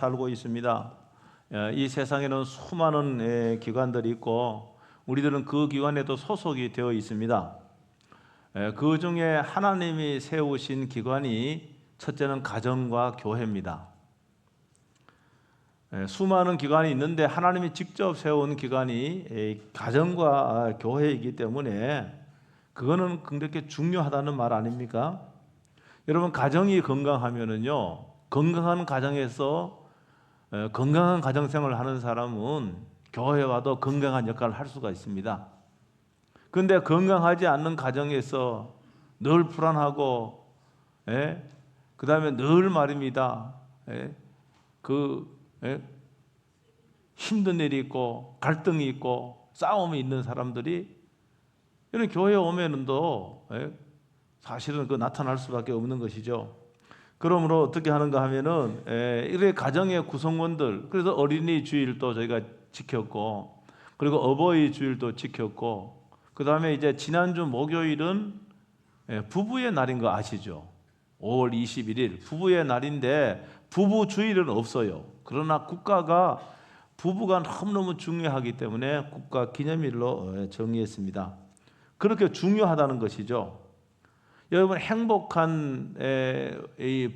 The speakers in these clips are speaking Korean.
살고 있습니다. 이 세상에는 수많은 기관들이 있고 우리들은 그 기관에도 소속이 되어 있습니다. 그 중에 하나님이 세우신 기관이 첫째는 가정과 교회입니다. 수많은 기관이 있는데 하나님이 직접 세운 기관이 가정과 교회이기 때문에 그거는 그렇게 중요하다는 말 아닙니까? 여러분, 가정이 건강하면은요, 건강한 가정에서 건강한 가정생활을 하는 사람은 교회와도 건강한 역할을 할 수가 있습니다. 그런데 건강하지 않는 가정에서 늘 불안하고, 그 다음에 늘 말입니다. 힘든 일이 있고 갈등이 있고 싸움이 있는 사람들이 이런 교회에 오면은 또 사실은 그 나타날 수밖에 없는 것이죠. 그러므로 어떻게 하는가 하면은 이렇게 가정의 구성원들, 그래서 어린이 주일도 저희가 지켰고, 그리고 어버이 주일도 지켰고, 그 다음에 이제 지난주 목요일은 부부의 날인 거 아시죠? 5월 21일 부부의 날인데 부부 주일은 없어요. 그러나 국가가 부부가 너무너무 중요하기 때문에 국가 기념일로 정의했습니다. 그렇게 중요하다는 것이죠. 여러분, 행복한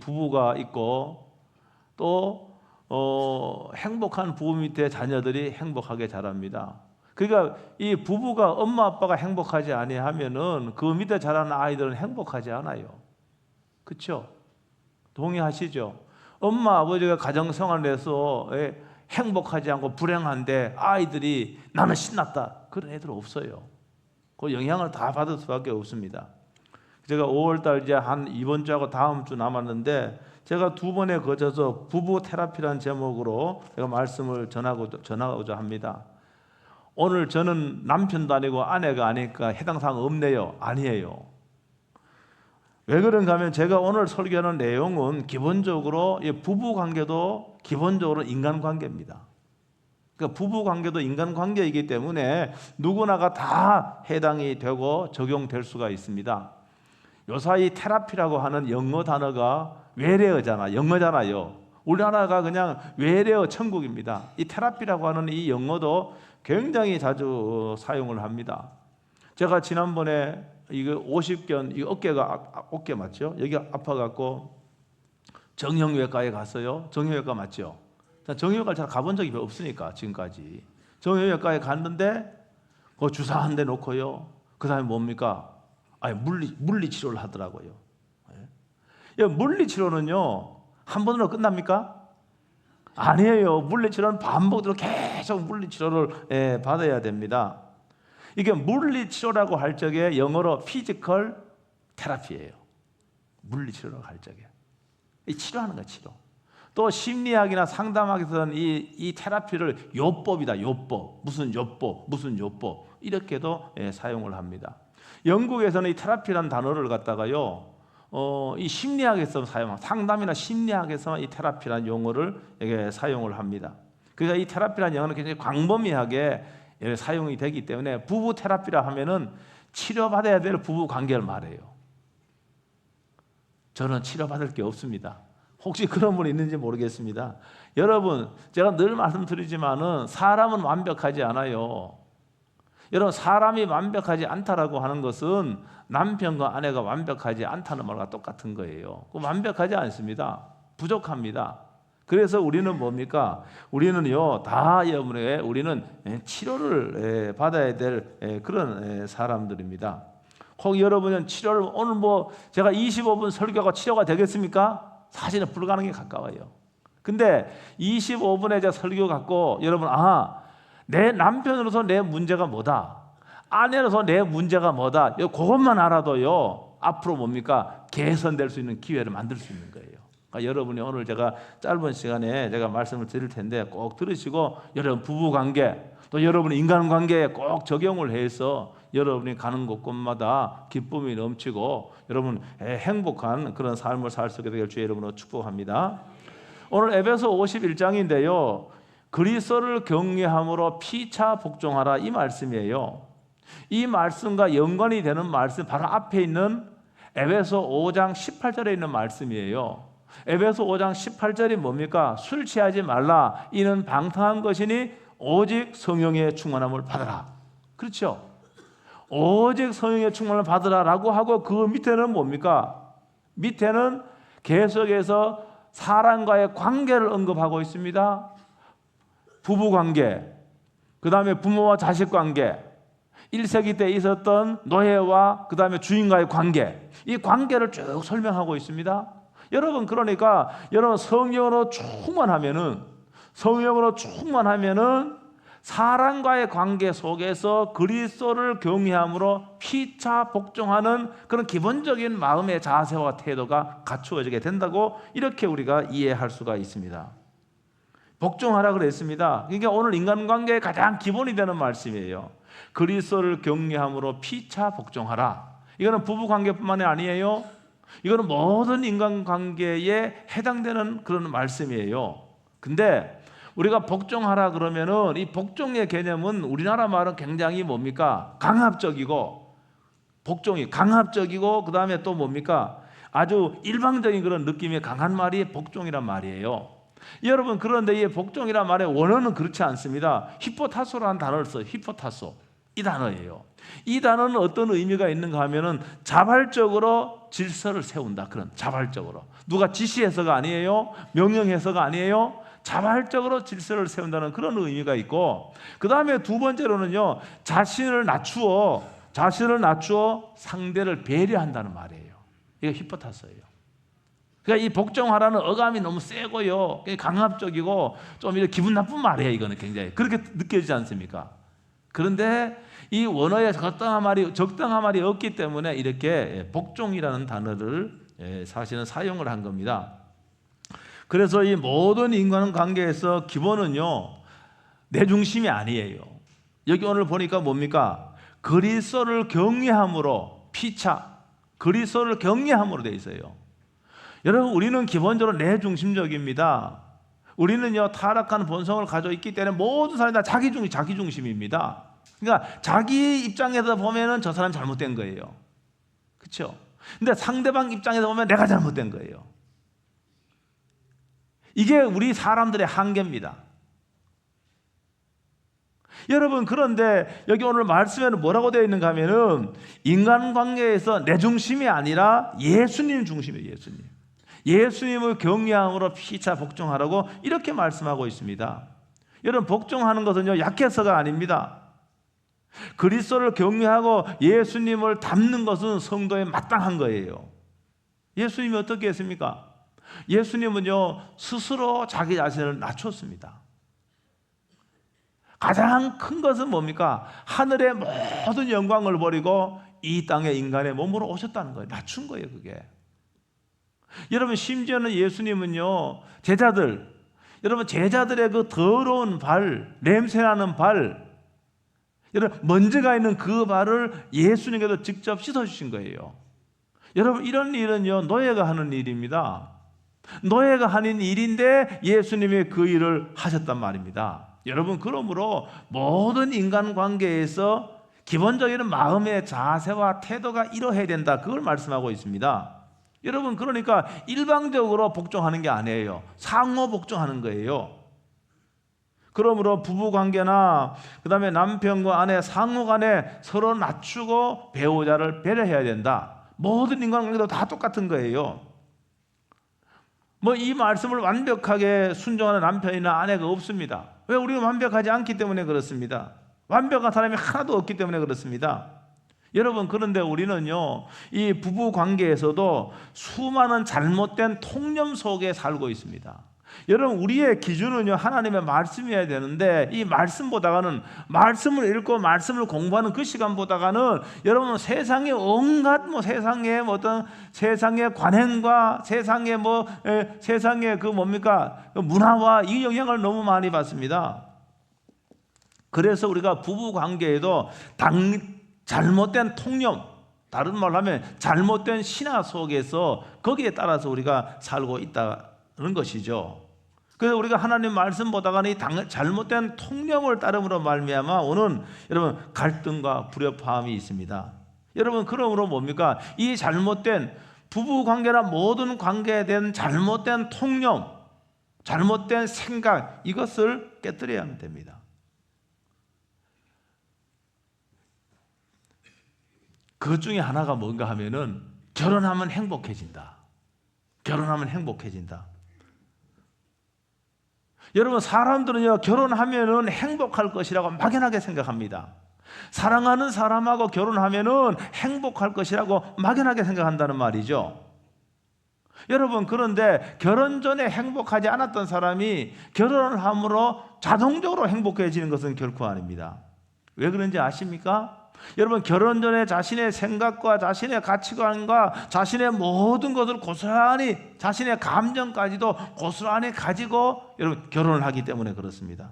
부부가 있고 또 행복한 부부 밑에 자녀들이 행복하게 자랍니다. 그러니까 이 부부가 엄마 아빠가 행복하지 아니하면은 그 밑에 자라는 아이들은 행복하지 않아요. 그렇죠? 동의하시죠? 엄마 아버지가 가정생활에서 행복하지 않고 불행한데 아이들이 나는 신났다, 그런 애들 없어요. 그 영향을 다 받을 수밖에 없습니다. 제가 5월달 이제 한 이번 주하고 다음 주 남았는데 제가 두 번에 거쳐서 부부 테라피라는 제목으로 제가 말씀을 전하고자 합니다. 오늘 저는 남편도 아니고 아내가 아니니까 해당 사항 없네요. 아니에요. 왜 그런가 하면 제가 오늘 설교하는 내용은 기본적으로 부부 관계도 기본적으로 인간관계입니다. 그러니까 부부 관계도 인간관계이기 때문에 누구나가 다 해당이 되고 적용될 수가 있습니다. 요사이 테라피라고 하는 영어 단어가 영어잖아요. 우리나라가 그냥 외래어 천국입니다. 이 테라피라고 하는 이 영어도 굉장히 자주 사용을 합니다. 제가 지난번에 이거 50견, 이 어깨 맞죠? 여기 아파갖고 정형외과에 갔어요. 정형외과 맞죠? 정형외과를 잘 가본 적이 없으니까 지금까지. 정형외과에 갔는데 그 주사 한 대 놓고요. 그 다음에 뭡니까? 물리 치료를 하더라고요. 물리 치료는요, 한 번으로 끝납니까? 아니에요. 물리 치료는 반복적으로 계속 물리 치료를 받아야 됩니다. 이게 물리 치료라고 할 적에 영어로 피지컬 테라피예요. 물리 치료라고 할 적에 치료하는 거야, 치료. 또 심리학이나 상담학에서는 이 테라피를 요법이다, 요법. 무슨 요법 이렇게도 사용을 합니다. 영국에서는 이 테라피라는 단어를 갖다가요, 이 심리학에서 상담이나 심리학에서 이 테라피라는 용어를 사용을 합니다. 그러니까 이 테라피라는 용어는 굉장히 광범위하게 사용이 되기 때문에 부부 테라피라 하면은 치료받아야 될 부부 관계를 말해요. 저는 치료받을 게 없습니다. 혹시 그런 분이 있는지 모르겠습니다. 여러분, 제가 늘 말씀드리지만은 사람은 완벽하지 않아요. 여러분, 사람이 완벽하지 않다라고 하는 것은 남편과 아내가 완벽하지 않다는 말과 똑같은 거예요. 완벽하지 않습니다. 부족합니다. 그래서 우리는 뭡니까? 우리는요, 우리는 치료를 받아야 될 그런 사람들입니다. 혹 여러분은 치료를 오늘 제가 25분 설교가 치료가 되겠습니까? 사실은 불가능에 가까워요. 근데 25분의 제가 설교 갖고 여러분, 내 남편으로서 내 문제가 뭐다, 아내로서 내 문제가 뭐다, 그것만 알아도요, 앞으로 뭡니까? 개선될 수 있는 기회를 만들 수 있는 거예요. 그러니까 여러분이 오늘 제가 짧은 시간에 제가 말씀을 드릴 텐데 꼭 들으시고 여러분 부부관계 또 여러분 인간관계에 꼭 적용을 해서 여러분이 가는 곳곳마다 기쁨이 넘치고 여러분 행복한 그런 삶을 살 수 있게 되길 주의 이름으로 축복합니다. 오늘 에베소 51장인데요, 그리스도를 경외함으로 피차 복종하라, 이 말씀이에요. 이 말씀과 연관이 되는 말씀 바로 앞에 있는 에베소 5장 18절에 있는 말씀이에요. 에베소 5장 18절이 뭡니까? 술 취하지 말라. 이는 방탕한 것이니 오직 성령의 충만함을 받아라. 그렇죠? 오직 성령의 충만을 받으라라고 하고 그 밑에는 뭡니까? 밑에는 계속해서 사람과의 관계를 언급하고 있습니다. 부부 관계, 그 다음에 부모와 자식 관계, 1세기 때 있었던 노예와 그 다음에 주인과의 관계, 이 관계를 쭉 설명하고 있습니다. 여러분, 그러니까 여러분 성령으로 충만하면은 사람과의 관계 속에서 그리스도를 경외함으로 피차 복종하는 그런 기본적인 마음의 자세와 태도가 갖추어지게 된다고 이렇게 우리가 이해할 수가 있습니다. 복종하라 그랬습니다. 그러니까 오늘 인간관계의 가장 기본이 되는 말씀이에요. 그리스도를 경외함으로 피차 복종하라. 이거는 부부관계뿐만이 아니에요. 이거는 모든 인간관계에 해당되는 그런 말씀이에요. 근데 우리가 복종하라 그러면은 이 복종의 개념은 우리나라 말은 굉장히 뭡니까? 강압적이고, 복종이 강압적이고, 그 다음에 또 뭡니까? 아주 일방적인 그런 느낌이 강한 말이 복종이란 말이에요. 여러분, 그런데 이 복종이란 말의 원어는 그렇지 않습니다. 히포타소라는 단어를 써요. 히포타소, 이 단어예요. 이 단어는 어떤 의미가 있는가 하면은 자발적으로 질서를 세운다. 그런 자발적으로, 누가 지시해서가 아니에요. 명령해서가 아니에요. 자발적으로 질서를 세운다는 그런 의미가 있고, 그 다음에 두 번째로는요, 자신을 낮추어 상대를 배려한다는 말이에요. 이게 히포타소예요. 그러니까 이 복종하라는 어감이 너무 세고요, 강압적이고 좀 이렇게 기분 나쁜 말이에요. 이거는 굉장히 그렇게 느껴지지 않습니까? 그런데 이 원어에 적당한 말이 없기 때문에 이렇게 복종이라는 단어를 사실은 사용을 한 겁니다. 그래서 이 모든 인간관계에서 기본은요, 내 중심이 아니에요. 여기 오늘 보니까 뭡니까? 그리스도를 경외함으로 피차, 그리스도를 경외함으로 돼 있어요. 여러분, 우리는 기본적으로 내 중심적입니다. 우리는요, 타락한 본성을 가지고 있기 때문에 모든 사람이 다 자기 중심입니다. 그러니까 자기 입장에서 보면은 저 사람이 잘못된 거예요. 그렇죠? 근데 상대방 입장에서 보면 내가 잘못된 거예요. 이게 우리 사람들의 한계입니다. 여러분, 그런데 여기 오늘 말씀에는 뭐라고 되어 있는가 하면은 인간관계에서 내 중심이 아니라 예수님 중심이에요. 예수님을 경외함으로 피차 복종하라고 이렇게 말씀하고 있습니다. 여러분, 복종하는 것은요, 약해서가 아닙니다. 그리스도를 경외하고 예수님을 닮는 것은 성도에 마땅한 거예요. 예수님이 어떻게 했습니까? 예수님은요, 스스로 자기 자신을 낮췄습니다. 가장 큰 것은 뭡니까? 하늘의 모든 영광을 버리고 이 땅의 인간의 몸으로 오셨다는 거예요. 낮춘 거예요, 그게. 여러분, 심지어는 예수님은요, 제자들의 그 더러운 발, 냄새나는 발, 여러분, 먼지가 있는 그 발을 예수님께서 직접 씻어주신 거예요. 여러분, 이런 일은요, 노예가 하는 일입니다. 노예가 하는 일인데 예수님이 그 일을 하셨단 말입니다. 여러분, 그러므로 모든 인간관계에서 기본적인 마음의 자세와 태도가 이러해야 된다, 그걸 말씀하고 있습니다. 여러분, 그러니까 일방적으로 복종하는 게 아니에요. 상호 복종하는 거예요. 그러므로 부부관계나 그 다음에 남편과 아내 상호 간에 서로 낮추고 배우자를 배려해야 된다. 모든 인간관계도 다 똑같은 거예요. 이 말씀을 완벽하게 순종하는 남편이나 아내가 없습니다. 왜? 우리가 완벽하지 않기 때문에 그렇습니다. 완벽한 사람이 하나도 없기 때문에 그렇습니다. 여러분, 그런데 우리는요, 이 부부 관계에서도 수많은 잘못된 통념 속에 살고 있습니다. 여러분, 우리의 기준은요, 하나님의 말씀이어야 되는데, 이 말씀보다가는, 말씀을 읽고 말씀을 공부하는 그 시간보다가는 여러분, 세상의 온갖 세상의 어떤 세상의 관행과 세상의 세상의 그 문화와 이 영향을 너무 많이 받습니다. 그래서 우리가 부부 관계에도 잘못된 통념, 다른 말로 하면 잘못된 신화 속에서 거기에 따라서 우리가 살고 있다는 것이죠. 그래서 우리가 하나님 말씀 보다가는 이 잘못된 통념을 따름으로 말미암아 오는 여러분 갈등과 불협화음이 있습니다. 여러분, 그러므로 뭡니까? 이 잘못된 부부 관계나 모든 관계에 대한 잘못된 통념, 잘못된 생각, 이것을 깨뜨려야 하면 됩니다. 그 중에 하나가 뭔가 하면은 결혼하면 행복해진다. 결혼하면 행복해진다. 여러분, 사람들은요, 결혼하면은 행복할 것이라고 막연하게 생각합니다. 사랑하는 사람하고 결혼하면은 행복할 것이라고 막연하게 생각한다는 말이죠. 여러분, 그런데 결혼 전에 행복하지 않았던 사람이 결혼을 함으로 자동적으로 행복해지는 것은 결코 아닙니다. 왜 그런지 아십니까? 여러분, 결혼 전에 자신의 생각과 자신의 가치관과 자신의 모든 것을 고스란히, 자신의 감정까지도 고스란히 가지고 여러분 결혼을 하기 때문에 그렇습니다.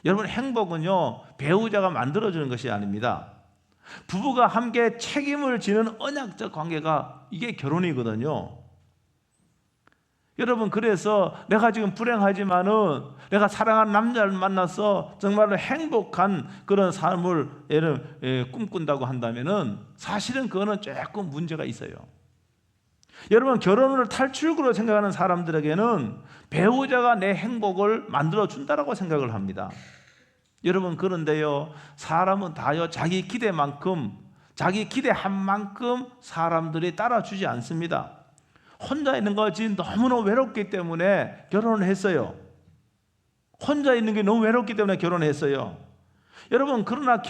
여러분, 행복은요, 배우자가 만들어주는 것이 아닙니다. 부부가 함께 책임을 지는 언약적 관계가 이게 결혼이거든요. 여러분, 그래서 내가 지금 불행하지만은 내가 사랑하는 남자를 만나서 정말로 행복한 그런 삶을 꿈꾼다고 한다면은 사실은 그거는 조금 문제가 있어요. 여러분, 결혼을 탈출구로 생각하는 사람들에게는 배우자가 내 행복을 만들어 준다라고 생각을 합니다. 여러분, 그런데요, 사람은 다요 자기 기대만큼, 자기 기대한 만큼 사람들이 따라주지 않습니다. 혼자 있는 것이 너무너무 외롭기 때문에 결혼을 했어요. 혼자 있는 게 너무 외롭기 때문에 결혼했어요. 여러분, 그러나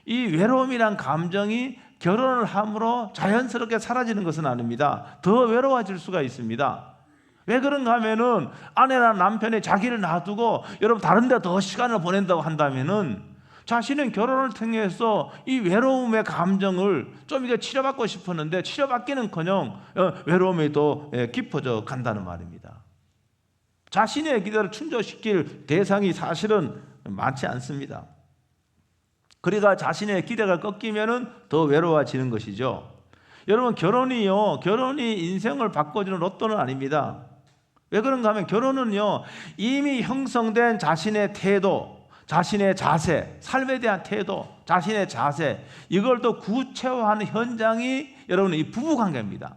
이 외로움이란 감정이 결혼을 함으로 자연스럽게 사라지는 것은 아닙니다. 더 외로워질 수가 있습니다. 왜 그런가 하면은 아내나 남편이 자기를 놔두고 여러분 다른 데 더 시간을 보낸다고 한다면은 자신은 결혼을 통해서 이 외로움의 감정을 좀 이제 치료받고 싶었는데 치료받기는커녕 외로움이 더 깊어져 간다는 말입니다. 자신의 기대를 충족시킬 대상이 사실은 많지 않습니다. 그러니까 자신의 기대가 꺾이면은 더 외로워지는 것이죠. 여러분, 결혼이 인생을 바꿔주는 로또는 아닙니다. 왜 그런가 하면 결혼은요, 이미 형성된 자신의 태도, 자신의 자세, 삶에 대한 태도, 자신의 자세, 이걸 또 구체화하는 현장이 여러분 이 부부관계입니다.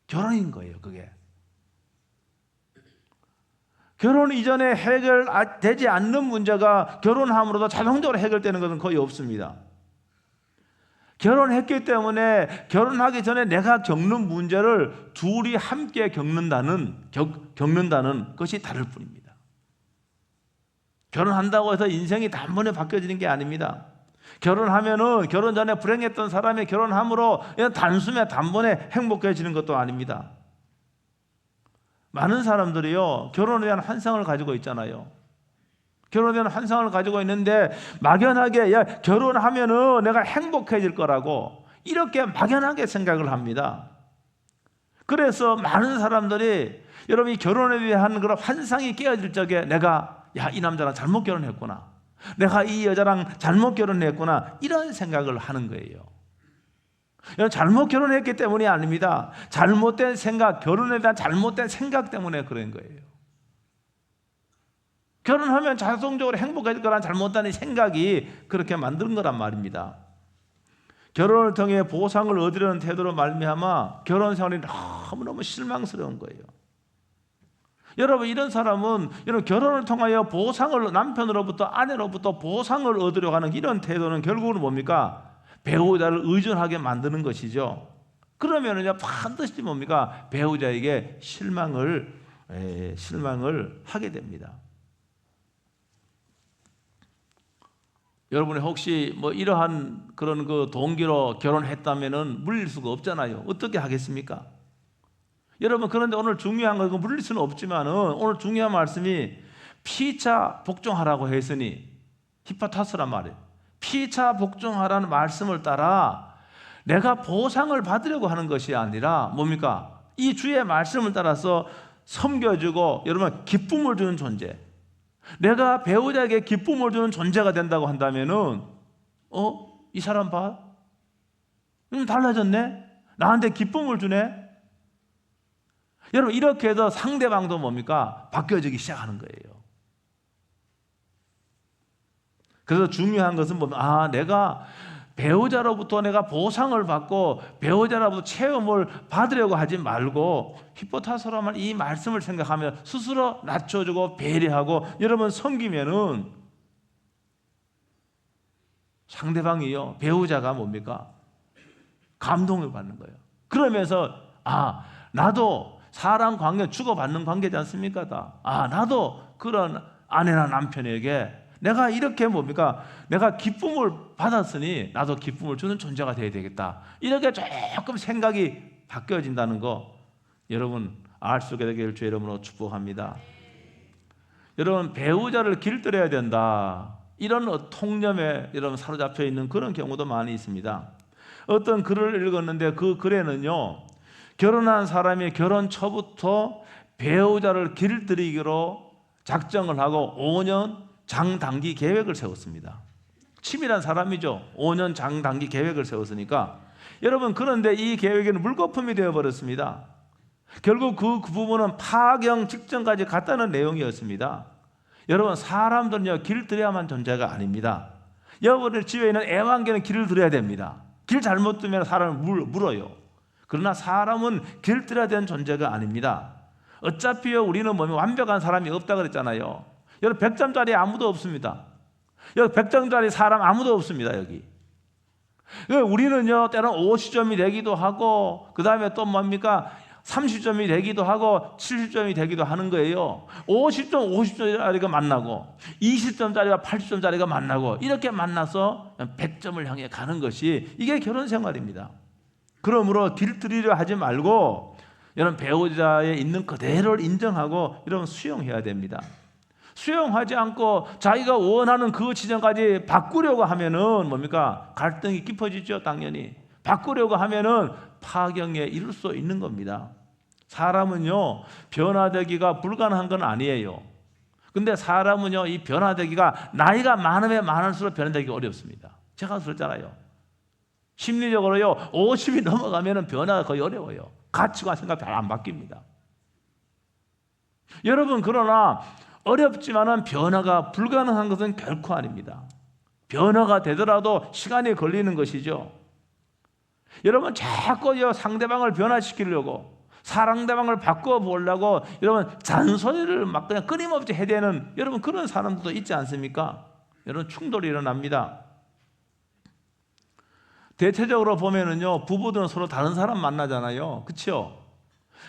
결혼인 거예요, 그게. 결혼 이전에 해결되지 않는 문제가 결혼함으로도 자동적으로 해결되는 것은 거의 없습니다. 결혼했기 때문에 결혼하기 전에 내가 겪는 문제를 둘이 함께 겪는다는 것이 다를 뿐입니다. 결혼한다고 해서 인생이 단번에 바뀌어지는 게 아닙니다. 결혼하면은 결혼 전에 불행했던 사람이 결혼함으로 단숨에 단번에 행복해지는 것도 아닙니다. 많은 사람들이요, 결혼에 대한 환상을 가지고 있잖아요. 결혼에 대한 환상을 가지고 있는데 막연하게 결혼하면은 내가 행복해질 거라고 이렇게 막연하게 생각을 합니다. 그래서 많은 사람들이 여러분이 결혼에 대한 그런 환상이 깨어질 적에 내가 이 남자랑 잘못 결혼했구나, 내가 이 여자랑 잘못 결혼했구나, 이런 생각을 하는 거예요. 잘못 결혼했기 때문이 아닙니다. 잘못된 생각, 결혼에 대한 잘못된 생각 때문에 그런 거예요. 결혼하면 자동적으로 행복해질 거라는 잘못된 생각이 그렇게 만든 거란 말입니다. 결혼을 통해 보상을 얻으려는 태도로 말미암아 결혼 생활이 너무너무 실망스러운 거예요. 여러분, 이런 사람은 결혼을 통하여 보상을, 남편으로부터 아내로부터 보상을 얻으려고 하는 이런 태도는 결국은 뭡니까? 배우자를 의존하게 만드는 것이죠. 그러면은요, 반드시 뭡니까? 배우자에게 실망을 하게 됩니다. 여러분이 혹시 이러한 그런 동기로 결혼했다면은 물릴 수가 없잖아요. 어떻게 하겠습니까? 여러분, 그런데 오늘 중요한 건 물릴 수는 없지만은 오늘 중요한 말씀이 피차 복종하라고 했으니, 히포타스란 말이에요. 피차 복종하라는 말씀을 따라 내가 보상을 받으려고 하는 것이 아니라 뭡니까? 이 주의 말씀을 따라서 섬겨주고 여러분 기쁨을 주는 존재, 내가 배우자에게 기쁨을 주는 존재가 된다고 한다면은 이 사람 봐, 달라졌네, 나한테 기쁨을 주네. 여러분, 이렇게 해서 상대방도 뭡니까? 바뀌어지기 시작하는 거예요. 그래서 중요한 것은 내가 배우자로부터 내가 보상을 받고 배우자로부터 체험을 받으려고 하지 말고 히포타스라면 이 말씀을 생각하며 스스로 낮춰주고 배려하고 여러분 섬기면은 상대방이요, 배우자가 뭡니까? 감동을 받는 거예요. 그러면서 나도 사람 관계 주고받는 관계지 않습니까? 나도 그런 아내나 남편에게 내가 이렇게 뭡니까? 내가 기쁨을 받았으니 나도 기쁨을 주는 존재가 되어야 되겠다. 이렇게 조금 생각이 바뀌어진다는 거 여러분 알 수 있게 되길 주의 이름으로 축복합니다. 여러분 배우자를 길들여야 된다. 이런 통념에 여러분 사로잡혀 있는 그런 경우도 많이 있습니다. 어떤 글을 읽었는데 그 글에는요, 결혼한 사람이 결혼 초부터 배우자를 길들이기로 작정을 하고 5년 장단기 계획을 세웠습니다. 치밀한 사람이죠. 5년 장단기 계획을 세웠으니까. 여러분 그런데 이 계획에는 물거품이 되어버렸습니다. 결국 그 부분은 파경 직전까지 갔다는 내용이었습니다. 여러분 사람들은요 길들여야만 존재가 아닙니다. 여러분의 집에 있는 애완개는 길을 들여야 됩니다. 길 잘못 두면 사람을 물어요. 그러나 사람은 길들여야 되는 존재가 아닙니다. 어차피요 우리는 완벽한 사람이 없다 그랬잖아요. 여러분 100점짜리 아무도 없습니다. 여기 100점짜리 사람 아무도 없습니다. 여기 우리는요 때로는 50점이 되기도 하고 그 다음에 또 뭡니까 30점이 되기도 하고 70점이 되기도 하는 거예요. 50점 50점짜리가 만나고 20점짜리와 80점짜리가 만나고 이렇게 만나서 100점을 향해 가는 것이 이게 결혼 생활입니다. 그러므로 길들이려 하지 말고 여러분 배우자에 있는 그대로를 인정하고 여러분 수용해야 됩니다. 수용하지 않고 자기가 원하는 그 지점까지 바꾸려고 하면은 뭡니까? 갈등이 깊어지죠. 당연히 바꾸려고 하면은 파경에 이를 수 있는 겁니다. 사람은요 변화되기가 불가능한 건 아니에요. 근데 사람은요 이 변화되기가 나이가 많으면 많을수록 변화되기가 어렵습니다. 제가 그랬잖아요. 심리적으로요 50이 넘어가면은 변화가 거의 어려워요. 가치관 생각 잘 안 바뀝니다. 여러분 그러나 어렵지만은 변화가 불가능한 것은 결코 아닙니다. 변화가 되더라도 시간이 걸리는 것이죠. 여러분 자꾸 상대방을 변화시키려고 상대방을 바꿔보려고 여러분 잔소리를 막 그냥 끊임없이 해대는 여러분 그런 사람들도 있지 않습니까? 여러분 충돌이 일어납니다. 대체적으로 보면은요 부부들은 서로 다른 사람 만나잖아요. 그렇죠?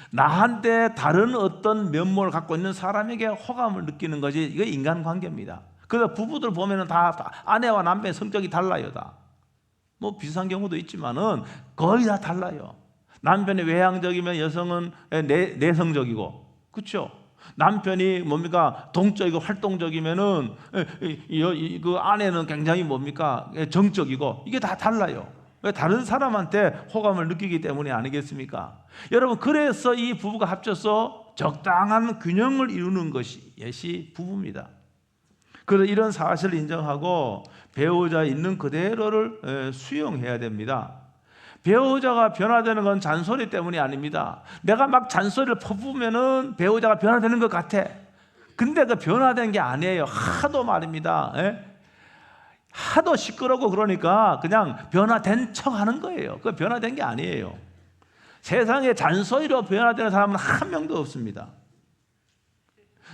나한테 다른 어떤 면모를 갖고 있는 사람에게 호감을 느끼는 것이 이게 인간관계입니다. 그래서 부부들 보면은 다 아내와 남편의 성격이 달라요. 다 뭐 비슷한 경우도 있지만은 거의 다 달라요. 남편이 외향적이면 여성은 내성적이고, 그렇죠? 남편이 뭡니까 동적이고 활동적이면은 그 아내는 굉장히 뭡니까 정적이고 이게 다 달라요. 왜? 다른 사람한테 호감을 느끼기 때문이 아니겠습니까? 여러분 그래서 이 부부가 합쳐서 적당한 균형을 이루는 것이 부부입니다. 그래서 이런 사실을 인정하고 배우자 있는 그대로를 수용해야 됩니다. 배우자가 변화되는 건 잔소리 때문이 아닙니다. 내가 막 잔소리를 퍼부으면은 배우자가 변화되는 것 같아. 근데 그 변화된 게 아니에요. 하도 말입니다. 하도 시끄럽고 그러니까 그냥 변화된 척 하는 거예요. 그 변화된 게 아니에요. 세상에 잔소리로 변화되는 사람은 한 명도 없습니다.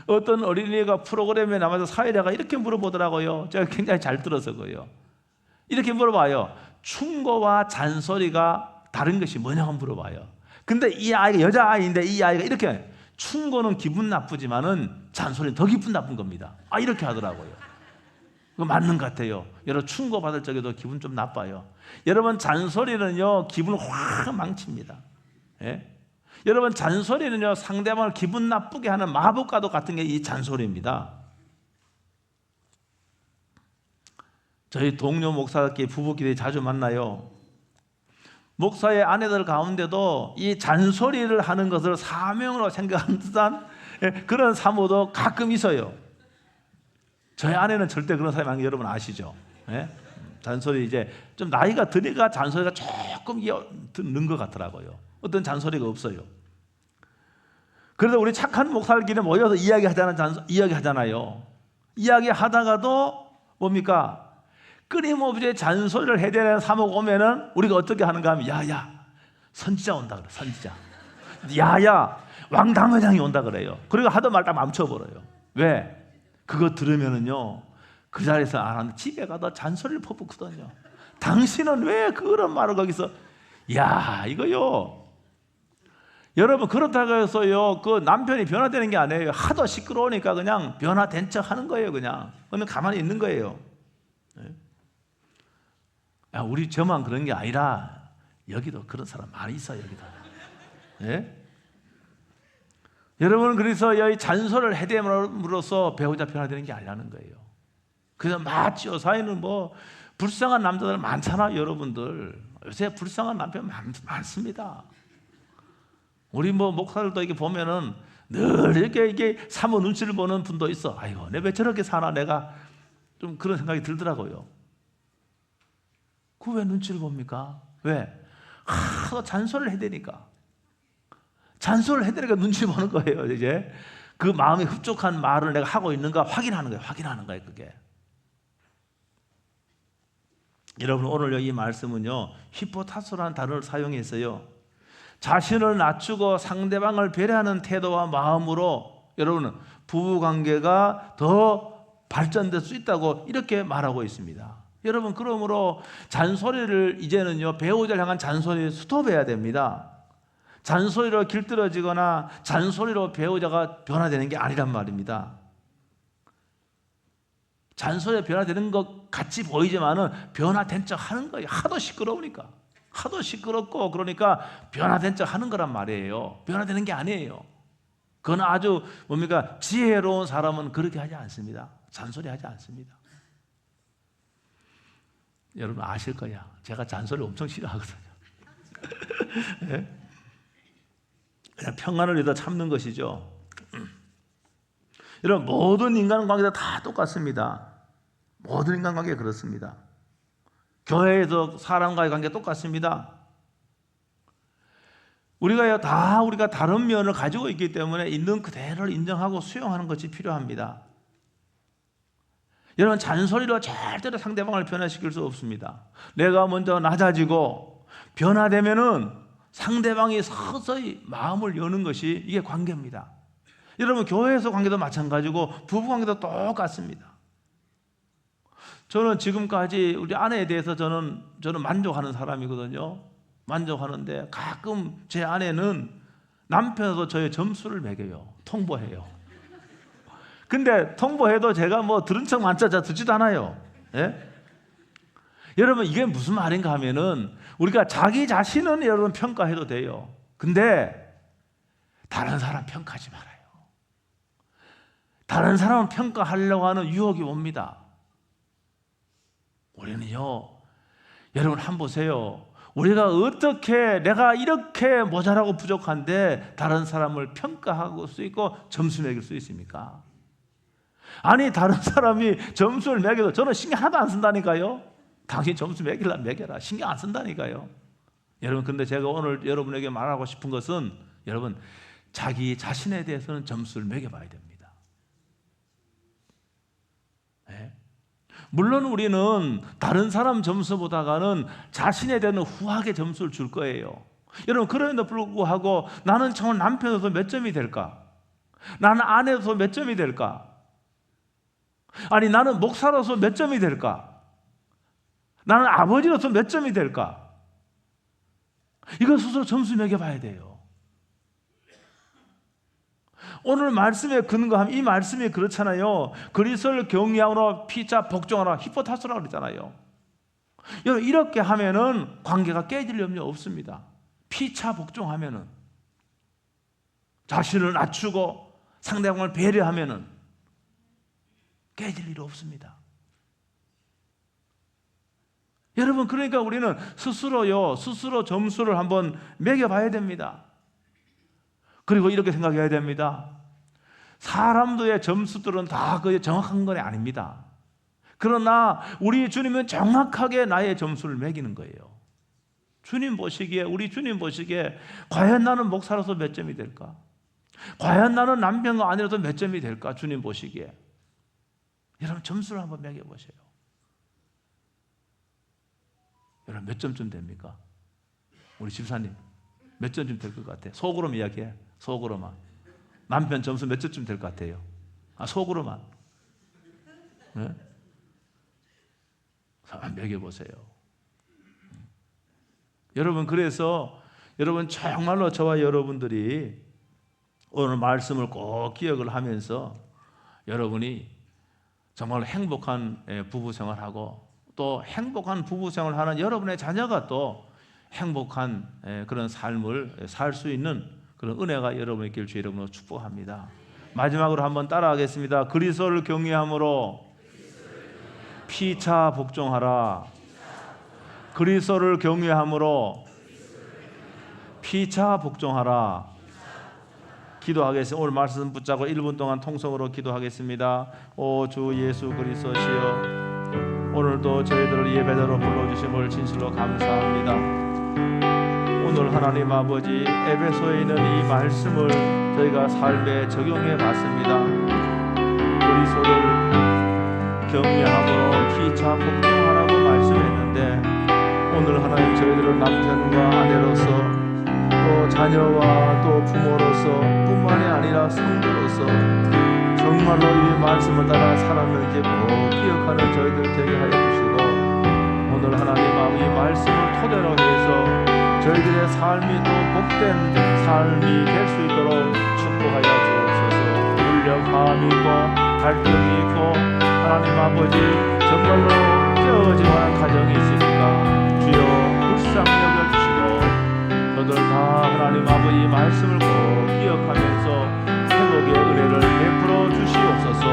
어떤 어린이가 프로그램에 나와서 사회자가 이렇게 물어보더라고요. 제가 굉장히 잘 들어서 그래요. 이렇게 물어봐요. 충고와 잔소리가 다른 것이 뭐냐고 물어봐요. 근데 이 아이가 여자아이인데 이 아이가 이렇게 충고는 기분 나쁘지만은 잔소리는 더 기분 나쁜 겁니다. 이렇게 하더라고요. 그거 맞는 것 같아요. 여러분 충고 받을 적에도 기분 좀 나빠요. 여러분 잔소리는요 기분을 확 망칩니다. 여러분 잔소리는요 상대방을 기분 나쁘게 하는 마법과도 같은 게 이 잔소리입니다. 저희 동료 목사끼리 부부끼리 자주 만나요. 목사의 아내들 가운데도 이 잔소리를 하는 것을 사명으로 생각하는 듯한 그런 사모도 가끔 있어요. 저희 아내는 절대 그런 사람이 아닌 거 여러분 아시죠? 잔소리 이제 좀 나이가 드니까 잔소리가 조금 는 것 같더라고요. 어떤 잔소리가 없어요. 그래서 우리 착한 목사들끼리 모여서 이야기하잖아요. 이야기하다가도 뭡니까? 끊임없이 잔소리를 해대는 사목 오면은 우리가 어떻게 하는가 하면 야야 선지자 온다 그래. 선지자. 야야 왕당회장이 온다 그래요. 그리고 하던 말 다 멈춰버려요. 왜? 그거 들으면은요 그 자리에서 안 하는데 집에 가다 잔소리를 퍼붓거든요. 당신은 왜 그런 말을 거기서 야 이거요. 여러분 그렇다고 해서요 그 남편이 변화되는 게 아니에요. 하도 시끄러우니까 그냥 변화된 척 하는 거예요. 그러면 가만히 있는 거예요. 야, 우리 저만 그런 게 아니라 여기도 그런 사람 많이 있어요. 여기도. 네? 여러분 그래서 이 잔소리를 해대므로써 배우자 변화되는 게 아니라는 거예요. 그래서 맞죠. 사회는 뭐 불쌍한 남자들 많잖아요. 여러분들 요새 불쌍한 남편 많습니다. 우리 뭐 목사들도 이게 보면은 늘 이게 사모 눈치를 보는 분도 있어. 아이고 내 왜 저렇게 사나 내가 좀 그런 생각이 들더라고요. 그 왜 눈치를 봅니까? 왜? 잔소리를 해대니까. 잔소리를 해대니까 눈치 보는 거예요. 이제 그 마음이 흡족한 말을 내가 하고 있는가 확인하는 거예요. 확인하는 거예요. 그게. 여러분 오늘 이 말씀은요 히포타소라는 단어를 사용했어요. 자신을 낮추고 상대방을 배려하는 태도와 마음으로 여러분은 부부관계가 더 발전될 수 있다고 이렇게 말하고 있습니다. 여러분 그러므로 잔소리를 이제는요 배우자를 향한 잔소리를 스톱해야 됩니다. 잔소리로 길들여지거나 잔소리로 배우자가 변화되는 게 아니란 말입니다. 잔소리가 변화되는 것 같이 보이지만은 변화된 척 하는 거예요. 하도 시끄러우니까. 하도 시끄럽고 그러니까 변화된 척 하는 거란 말이에요. 변화되는 게 아니에요. 그건 아주 뭡니까? 지혜로운 사람은 그렇게 하지 않습니다. 잔소리 하지 않습니다. 여러분 아실 거야. 제가 잔소리 엄청 싫어하거든요. 네? 그냥 평안을 위해서 참는 것이죠. 여러분 모든 인간관계가 다 똑같습니다. 모든 인간관계가 그렇습니다. 교회에서 사람과의 관계가 똑같습니다. 우리가 다른 면을 가지고 있기 때문에 있는 그대로를 인정하고 수용하는 것이 필요합니다. 여러분 잔소리로 절대로 상대방을 변화시킬 수 없습니다. 내가 먼저 낮아지고 변화되면은 상대방이 서서히 마음을 여는 것이 이게 관계입니다. 여러분 교회에서 관계도 마찬가지고 부부관계도 똑같습니다. 저는 지금까지 우리 아내에 대해서 저는 만족하는 사람이거든요. 만족하는데 가끔 제 아내는 남편도 저의 점수를 매겨요. 통보해요. 근데 통보해도 제가 뭐 들은 척 만짜자 듣지도 않아요. 예? 여러분 이게 무슨 말인가 하면은 우리가 자기 자신은 여러분 평가해도 돼요. 근데 다른 사람 평가하지 말아요. 다른 사람을 평가하려고 하는 유혹이 옵니다. 우리는요, 여러분 한번 보세요. 우리가 어떻게 내가 이렇게 모자라고 부족한데 다른 사람을 평가할 수 있고 점수 매길 수 있습니까? 아니 다른 사람이 점수를 매겨도 저는 신경 하나도 안 쓴다니까요. 당신 점수 매기려면 매겨라. 신경 안 쓴다니까요. 여러분 근데 제가 오늘 여러분에게 말하고 싶은 것은 여러분 자기 자신에 대해서는 점수를 매겨봐야 됩니다. 네? 물론 우리는 다른 사람 점수보다는 자신에 대한 후하게 점수를 줄 거예요. 여러분 그럼에도 불구하고 나는 정말 남편으로서 몇 점이 될까? 나는 아내로서 몇 점이 될까? 아니 나는 목사로서 몇 점이 될까? 나는 아버지로서 몇 점이 될까? 이거 스스로 점수 매겨봐야 돼요. 오늘 말씀에 근거하면 이 말씀이 그렇잖아요. 그리스도를 경외함으로 피차 복종하라 히포타스라고 그러잖아요. 여러분 이렇게 하면은 관계가 깨질 염려 없습니다. 피차 복종하면은 자신을 낮추고 상대방을 배려하면은 깨질 일 없습니다. 여러분 그러니까 우리는 스스로 점수를 한번 매겨봐야 됩니다. 그리고 이렇게 생각해야 됩니다. 사람들의 점수들은 다 그게 정확한 건 아닙니다. 그러나 우리 주님은 정확하게 나의 점수를 매기는 거예요. 우리 주님 보시기에 과연 나는 목사로서 몇 점이 될까? 과연 나는 남편과 아내로서 몇 점이 될까? 주님 보시기에. 여러분 점수를 한번 매겨보세요. 여러분 몇 점쯤 됩니까? 우리 집사님 몇 점쯤 될 것 같아요? 속으로만 이야기해. 속으로만. 남편 점수 몇 점쯤 될 것 같아요? 속으로만. 네? 한번 매겨보세요. 여러분, 그래서 여러분 정말로 저와 여러분들이 오늘 말씀을 꼭 기억을 하면서 여러분이 정말 행복한 부부 생활하고 또 행복한 부부 생활하는 여러분의 자녀가 또 행복한 그런 삶을 살 수 있는 그런 은혜가 여러분의 길 주의 이름으로 축복합니다. 마지막으로 한번 따라하겠습니다. 그리스도를 경외함으로 피차 복종하라. 그리스도를 경외함으로 피차 복종하라. 기도하겠습니다. 오늘 말씀 붙잡고 1분 동안 통성으로 기도하겠습니다. 오 주 예수 그리스도시여, 오늘도 저희들을 예배자로 불러주심을 진실로 감사합니다. 오늘 하나님 아버지, 에베소에 있는 이 말씀을 저희가 삶에 적용해 봤습니다. 그리스도를 경외함으로 피차 복종하라고 말씀했는데, 오늘 하나님 저희들은 남편과 아내로서 또 자녀와 또 부모로서 뿐만이 아니라 성도로서 정말로 이 말씀을 따라 살았는지 꼭 기억하는 저희들 되게 하여 주시고, 오늘 하나님 이 말씀을 토대로 해서 저희들의 삶이 또 복된 삶이 될 수 있도록 축복하여 주옵소서. 울력함이 있고 갈등이 있고 하나님 아버지 정말로 깨어지는 가정이 있습니까? 주여 불쌍히 여겨주시고 저들 다 하나님 아버지 말씀을 꼭 기억하면서 회복의 은혜를 베풀어 주시옵소서.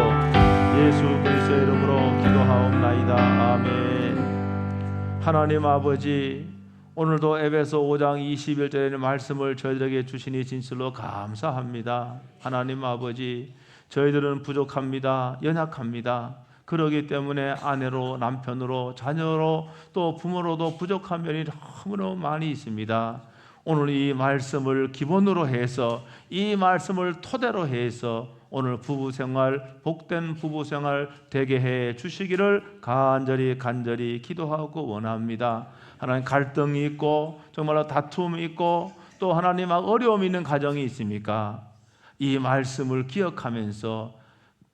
예수 그리스도의 이름으로 기도하옵나이다. 아멘. 하나님 아버지, 오늘도 에베소 5장 21절의 말씀을 저희들에게 주시니 진실로 감사합니다. 하나님 아버지, 저희들은 부족합니다. 연약합니다. 그러기 때문에 아내로, 남편으로, 자녀로, 또 부모로도 부족한 면이 너무너무 많이 있습니다. 오늘 이 말씀을 기본으로 해서, 이 말씀을 토대로 해서 오늘 부부생활, 복된 부부생활 되게 해 주시기를 간절히 기도하고 원합니다. 하나님, 갈등이 있고 정말로 다툼이 있고 또 하나님 어려움이 있는 가정이 있습니까? 이 말씀을 기억하면서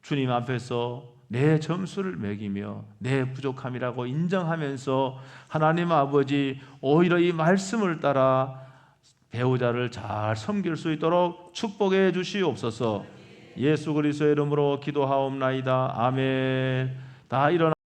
주님 앞에서 내 점수를 매기며 내 부족함이라고 인정하면서 하나님 아버지, 오히려 이 말씀을 따라 배우자를 잘 섬길 수 있도록 축복해 주시옵소서. 예수 그리스도의 이름으로 기도하옵나이다. 아멘. 다 일어나